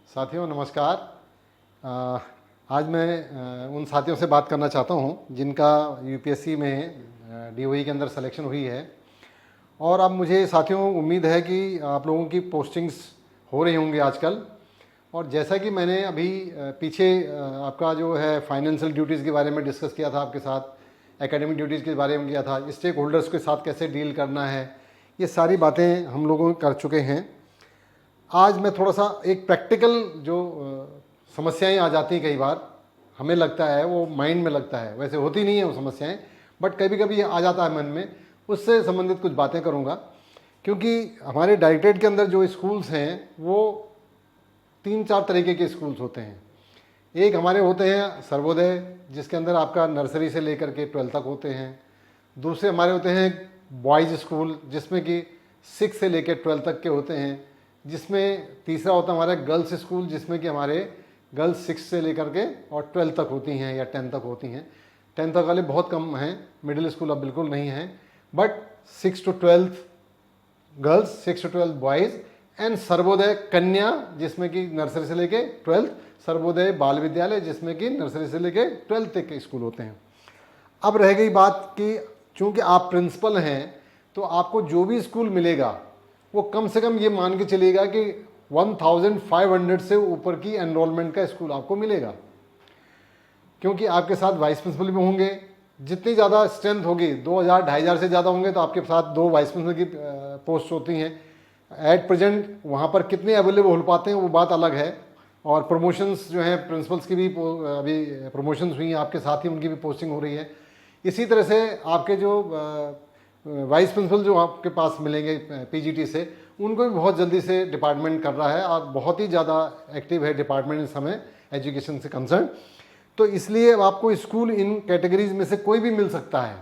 साथियों नमस्कार। आज मैं उन साथियों से बात करना चाहता हूं जिनका यूपीएससी में डीओई के अंदर सिलेक्शन हुई है। और अब मुझे साथियों उम्मीद है कि आप लोगों की पोस्टिंग्स हो रही होंगी आजकल। और जैसा कि मैंने अभी पीछे आपका जो है फाइनेंशियल ड्यूटीज़ के बारे में डिस्कस किया था आपके साथ, एकेडमिक ड्यूटीज़ के बारे में किया था, स्टेक होल्डर्स के साथ कैसे डील करना है, ये सारी बातें हम लोगों कर चुके हैं। आज मैं थोड़ा सा एक प्रैक्टिकल जो समस्याएं आ जाती हैं, कई बार हमें लगता है वो माइंड में लगता है, वैसे होती नहीं है वो समस्याएं, बट कभी कभी आ जाता है मन में, उससे संबंधित कुछ बातें करूंगा। क्योंकि हमारे डायरेक्टरेट के अंदर जो स्कूल्स हैं वो 3-4 तरीके के स्कूल्स होते हैं। एक हमारे होते हैं सर्वोदय, जिसके अंदर आपका नर्सरी से लेकर के 12 तक होते हैं। दूसरे हमारे होते हैं बॉयज़ स्कूल, जिसमें कि 6 से लेकर 12 तक के होते हैं। जिसमें तीसरा होता है हमारा गर्ल्स स्कूल, जिसमें कि हमारे गर्ल्स 6 से लेकर के और 12 तक होती हैं या 10 तक होती हैं। 10 तक वाले बहुत कम हैं, मिडिल स्कूल अब बिल्कुल नहीं हैं, but 6 to 12 girls, 6 to 12 boys and Sarvodaya कन्या, जिसमें कि नर्सरी से लेके 12, सर्वोदय बाल विद्यालय, जिसमें कि नर्सरी से लेके 12 तक के स्कूल होते हैं। अब रह गई बात कि चूंकि आप प्रिंसिपल हैं तो आपको जो भी स्कूल मिलेगा वो कम से कम ये मान के चलिएगा कि 1500 से ऊपर की एनरोलमेंट का स्कूल आपको मिलेगा। क्योंकि आपके साथ वाइस प्रिंसिपल भी होंगे। जितनी ज़्यादा स्ट्रेंथ होगी, 2000-2500 से ज़्यादा होंगे तो आपके साथ 2 वाइस प्रिंसिपल की पोस्ट होती हैं। एट प्रेजेंट वहाँ पर कितने अवेलेबल हो पाते हैं वो बात अलग है। और प्रमोशंस जो हैं प्रिंसिपल्स की भी अभी प्रमोशंस हुई हैं, आपके साथ ही उनकी भी पोस्टिंग हो रही है। इसी तरह से आपके जो वाइस प्रिंसिपल जो आपके पास मिलेंगे पीजीटी से, उनको भी बहुत जल्दी से डिपार्टमेंट कर रहा है और बहुत ही ज़्यादा एक्टिव है डिपार्टमेंट इस समय एजुकेशन से कंसर्न। तो इसलिए आपको स्कूल इन कैटेगरीज में से कोई भी मिल सकता है।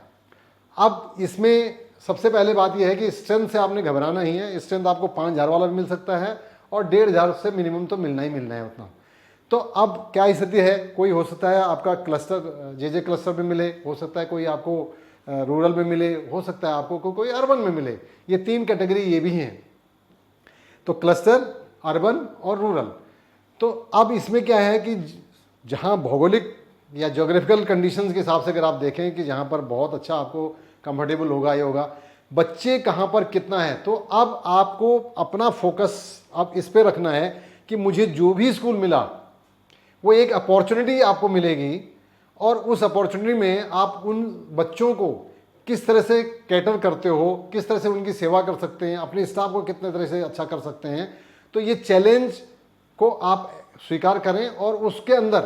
अब इसमें सबसे पहले बात यह है कि स्ट्रेंथ से आपने घबराना ही है। स्ट्रेंथ आपको 5000 वाला भी मिल सकता है और 1500 से मिनिमम तो मिलना ही मिलना है उतना। तो अब क्या स्थिति है, कोई हो सकता है आपका क्लस्टर जे क्लस्टर में मिले, हो सकता है कोई आपको रूरल में मिले, हो सकता है आपको कोई अर्बन में मिले। ये 3 कैटेगरी ये भी हैं, तो क्लस्टर, अर्बन और रूरल। तो अब इसमें क्या है कि जहाँ भौगोलिक या ज्योग्राफिकल कंडीशंस के हिसाब से अगर आप देखें कि जहाँ पर बहुत अच्छा आपको कंफर्टेबल होगा, ये होगा, बच्चे कहाँ पर कितना है, तो अब आपको अपना फोकस अब इस पर रखना है कि मुझे जो भी स्कूल मिला वो एक अपॉर्चुनिटी आपको मिलेगी और उस अपॉर्चुनिटी में आप उन बच्चों को किस तरह से कैटर करते हो, किस तरह से उनकी सेवा कर सकते हैं, अपने स्टाफ को कितने तरह से अच्छा कर सकते हैं। तो ये चैलेंज को आप स्वीकार करें। और उसके अंदर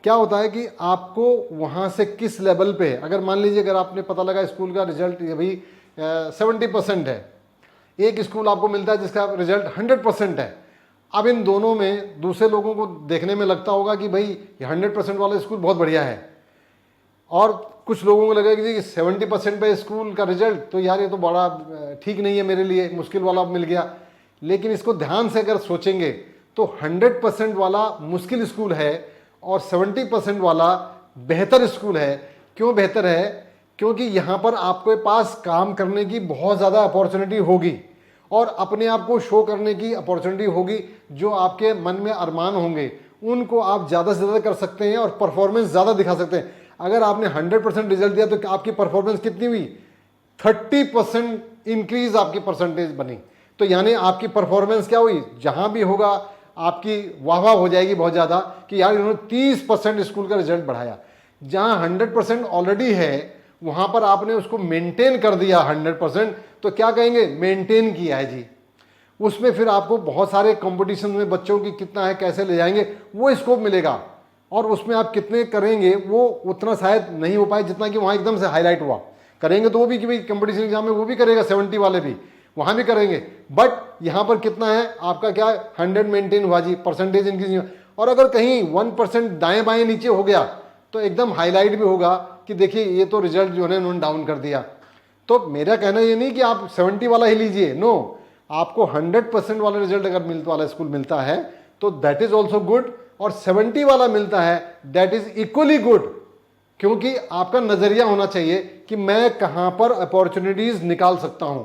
क्या होता है कि आपको वहाँ से किस लेवल पे, अगर मान लीजिए अगर आपने पता लगा स्कूल का रिजल्ट अभी 70% है, एक स्कूल आपको मिलता है जिसका रिजल्ट 100% है। अब इन दोनों में दूसरे लोगों को देखने में लगता होगा कि भाई ये 100% वाला स्कूल बहुत बढ़िया है, और कुछ लोगों को लगेगा कि 70% पे स्कूल का रिजल्ट, तो यार ये तो बड़ा ठीक नहीं है मेरे लिए, मुश्किल वाला मिल गया। लेकिन इसको ध्यान से अगर सोचेंगे तो 100% वाला मुश्किल स्कूल है और 70% वाला बेहतर स्कूल है। क्यों बेहतर है? क्योंकि यहाँ पर आपके पास काम करने की बहुत ज़्यादा अपॉर्चुनिटी होगी और अपने आप को शो करने की अपॉर्चुनिटी होगी। जो आपके मन में अरमान होंगे उनको आप ज़्यादा से ज़्यादा कर सकते हैं और परफॉर्मेंस ज़्यादा दिखा सकते हैं। अगर आपने 100% रिजल्ट दिया तो आपकी परफॉर्मेंस कितनी हुई? 30% इंक्रीज आपकी परसेंटेज बनी। तो यानी आपकी परफॉर्मेंस क्या हुई? जहां भी होगा आपकी वाह वाह हो जाएगी बहुत ज़्यादा कि यार इन्होंने 30% स्कूल का रिजल्ट बढ़ाया। जहां 100% ऑलरेडी है वहां पर आपने उसको मेंटेन कर दिया 100%, तो क्या कहेंगे? मेंटेन किया है जी। उसमें फिर आपको बहुत सारे कंपटीशन में बच्चों की कितना है, कैसे ले जाएंगे, वो स्कोप मिलेगा। और उसमें आप कितने करेंगे वो उतना शायद नहीं हो पाए जितना कि वहाँ एकदम से हाईलाइट हुआ। करेंगे तो वो भी कि भाई कंपटीशन एग्जाम में वो भी करेगा, 70 वाले भी वहाँ भी करेंगे, बट यहाँ पर कितना है आपका, क्या 100 मेंटेन हुआ जी, परसेंटेज इंक्रीज। और अगर कहीं 1% दाएं बाएं नीचे हो गया तो एकदम हाईलाइट भी होगा कि देखिए ये तो रिजल्ट जो है उन्होंने डाउन कर दिया। तो मेरा कहना ये नहीं कि आप 70 वाला ही लीजिए, नो, आपको 100% वाला रिजल्ट अगर वाला स्कूल मिलता है तो दैट इज ऑल्सो गुड, और 70 वाला मिलता है दैट इज इक्वली गुड। क्योंकि आपका नजरिया होना चाहिए कि मैं कहां पर अपॉर्चुनिटीज निकाल सकता हूं।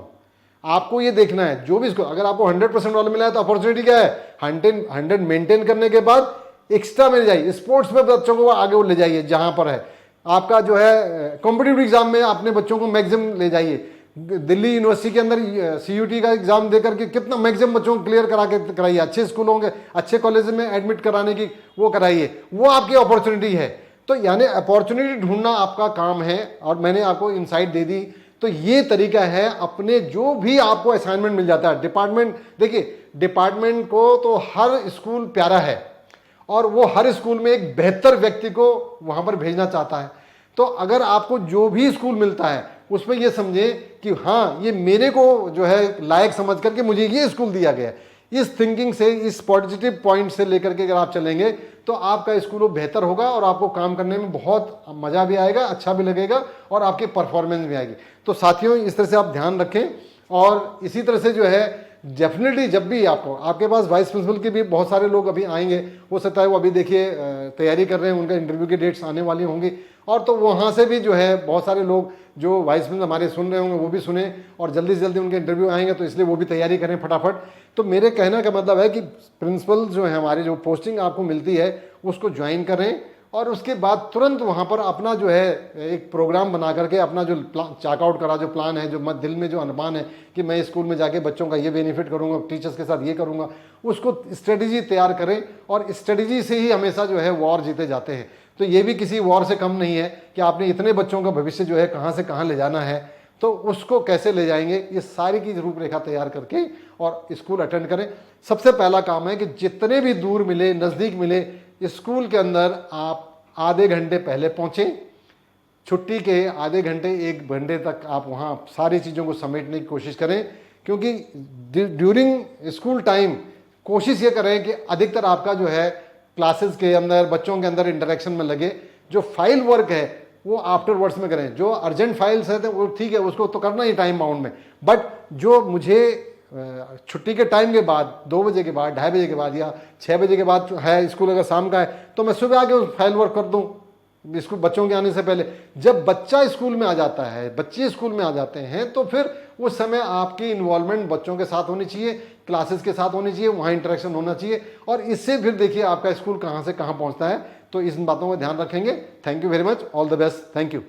आपको ये देखना है जो भी इसको, अगर आपको 100% वाला मिला है तो अपॉर्चुनिटी क्या है, 100 मेंटेन करने के बाद एक्स्ट्रा मिल जाइए, स्पोर्ट्स में बच्चों को आगे वो ले जाइए जहां पर है आपका जो है कॉम्पिटिटिव एग्जाम में अपने बच्चों को मैक्सिमम ले जाइए। दिल्ली यूनिवर्सिटी के अंदर CUT का एग्जाम देकर के कितना मैक्सिमम बच्चों को क्लियर करा के कराइए, अच्छे स्कूलों के अच्छे कॉलेज में एडमिट कराने की वो कराइए, वो आपकी अपॉर्चुनिटी है। तो यानी अपॉर्चुनिटी ढूंढना आपका काम है, और मैंने आपको इनसाइट दे दी। तो ये तरीका है, अपने जो भी आपको असाइनमेंट मिल जाता है डिपार्टमेंट, देखिए डिपार्टमेंट को तो हर स्कूल प्यारा है और वो हर स्कूल में एक बेहतर व्यक्ति को वहां पर भेजना चाहता है। तो अगर आपको जो भी स्कूल मिलता है उसमें ये समझे कि हाँ ये मेरे को जो है लायक समझ करके मुझे ये स्कूल दिया गया है, इस थिंकिंग से, इस पॉजिटिव पॉइंट से लेकर के अगर आप चलेंगे तो आपका स्कूल वो बेहतर होगा और आपको काम करने में बहुत मजा भी आएगा, अच्छा भी लगेगा और आपकी परफॉर्मेंस भी आएगी। तो साथियों इस तरह से आप ध्यान रखें, और इसी तरह से जो है डेफिनेटली जब भी आपको, आपके पास वाइस प्रिंसिपल के भी बहुत सारे लोग अभी आएंगे, हो सकता है वो अभी देखिए तैयारी कर रहे हैं, उनका इंटरव्यू की डेट्स आने वाली होंगी, और तो वहाँ से भी जो है बहुत सारे लोग जो वाइस प्रिंसिपल हमारे सुन रहे होंगे वो भी सुने, और जल्दी से जल्दी उनके इंटरव्यू आएंगे, तो इसलिए वो भी तैयारी करें फटाफट। तो मेरे कहने का मतलब है कि प्रिंसिपल जो है हमारी जो पोस्टिंग आपको मिलती है उसको ज्वाइन करें, और उसके बाद तुरंत वहाँ पर अपना जो है एक प्रोग्राम बना करके अपना जो चेकआउट करा, जो प्लान है, जो दिल में जो अनुमान है कि मैं स्कूल में जाके बच्चों का ये बेनिफिट करूँगा, टीचर्स के साथ ये करूँगा, उसको स्ट्रेटजी तैयार करें। और स्ट्रेटजी से ही हमेशा जो है वॉर जीते जाते हैं। तो ये भी किसी वॉर से कम नहीं है कि आपने इतने बच्चों का भविष्य जो है कहाँ से कहाँ ले जाना है, तो उसको कैसे ले जाएंगे, ये सारी की रूपरेखा तैयार करके और स्कूल अटेंड करें। सबसे पहला काम है कि जितने भी दूर मिले, नज़दीक मिले, स्कूल के अंदर आप आधे घंटे पहले पहुँचें, छुट्टी के आधे घंटे 1 घंटे तक आप वहाँ सारी चीज़ों को समेटने की कोशिश करें, क्योंकि ड्यूरिंग स्कूल टाइम कोशिश ये करें कि अधिकतर आपका जो है क्लासेस के अंदर बच्चों के अंदर इंटरेक्शन में लगे। जो फाइल वर्क है वो आफ्टर वर्ड्स में करें, जो अर्जेंट फाइल्स है तो वो ठीक है, उसको तो करना ही टाइम बाउंड में, बट जो मुझे छुट्टी के टाइम के बाद 2 बजे के बाद, 2:30 बजे के बाद या 6 बजे के बाद है स्कूल, अगर शाम का है तो मैं सुबह आके उस फाइल वर्क कर दूं स्कूल बच्चों के आने से पहले। जब बच्चा स्कूल में आ जाता है, बच्चे स्कूल में आ जाते हैं, तो फिर उस समय आपकी इन्वॉल्वमेंट बच्चों के साथ होनी चाहिए, क्लासेस के साथ होनी चाहिए, वहाँ इंटरेक्शन होना चाहिए, और इससे फिर देखिए आपका स्कूल कहाँ से कहाँ पहुँचता है। तो इन बातों का ध्यान रखेंगे। Thank you very much, all the best, thank you.